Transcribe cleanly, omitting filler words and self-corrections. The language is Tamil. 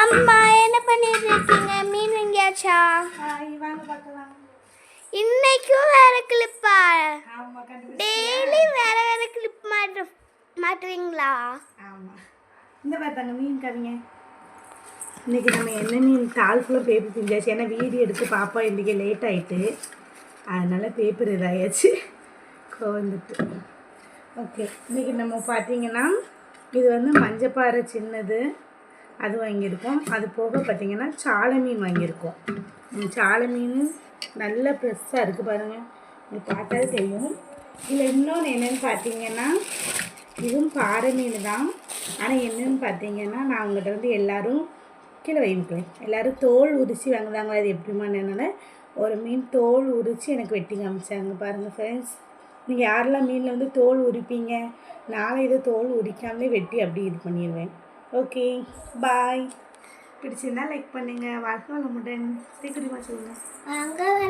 அம்மா என்ன பண்ணிட்டு இருக்கீங்க? மீன் வாங்கியாச்சா? வாங்க பார்க்கலாம். இன்னைக்கும் வேற கிளிப்பா? ஆமா, டெய்லி வேற வேற கிளிப் மாட்டுவீங்களா? ஆமா. இந்த பார்த்தாங்க மீன் கவிங்க. இன்னைக்கு நம்ம என்ன மீன் தாள் ஃபுல்லாக பேப்பர் செஞ்சாச்சு. ஏன்னா வீடியோ எடுத்து பாப்பா இன்றைக்கி லேட் ஆகிட்டு, அதனால பேப்பர் இதாகிடுச்சு வந்துட்டு. ஓகே, இன்றைக்கி நம்ம பார்த்தீங்கன்னா இது வந்து மஞ்சப்பாறை சின்னது அது வாங்கியிருக்கோம். அது போக பார்த்திங்கன்னா சாலை மீன் வாங்கியிருக்கோம். சாலை மீன் நல்ல ஃப்ரெஷ்ஷாக இருக்குது பாருங்கள், உங்களுக்கு பார்த்தாலே தெரியும். இதில் இன்னொன்று என்னென்னு பார்த்தீங்கன்னா இதுவும் பாறை மீன் தான். ஆனால் என்னென்னு பார்த்தீங்கன்னா நான் அவங்ககிட்ட வந்து எல்லோரும் கீழே வைக்கிறேன், எல்லோரும் தோல் உரித்து வாங்குறாங்க. அது எப்படிமா என்னென்ன ஒரு மீன் தோல் உரித்து எனக்கு வெட்டி காமிச்சாங்க பாருங்கள் ஃப்ரெண்ட்ஸ். நீங்கள் யாரெல்லாம் மீனில் வந்து தோல் உரிப்பீங்க, நாளை இதை தோல் உரிக்காமலே வெட்டி அப்படி இது பண்ணிடுவேன். ஓகே, பாய். பிடிச்சிருந்தா லைக் பண்ணுங்கள். வாழ்க்கை வளமுடன். சீக்கிரமாக சொல்லுங்கள்.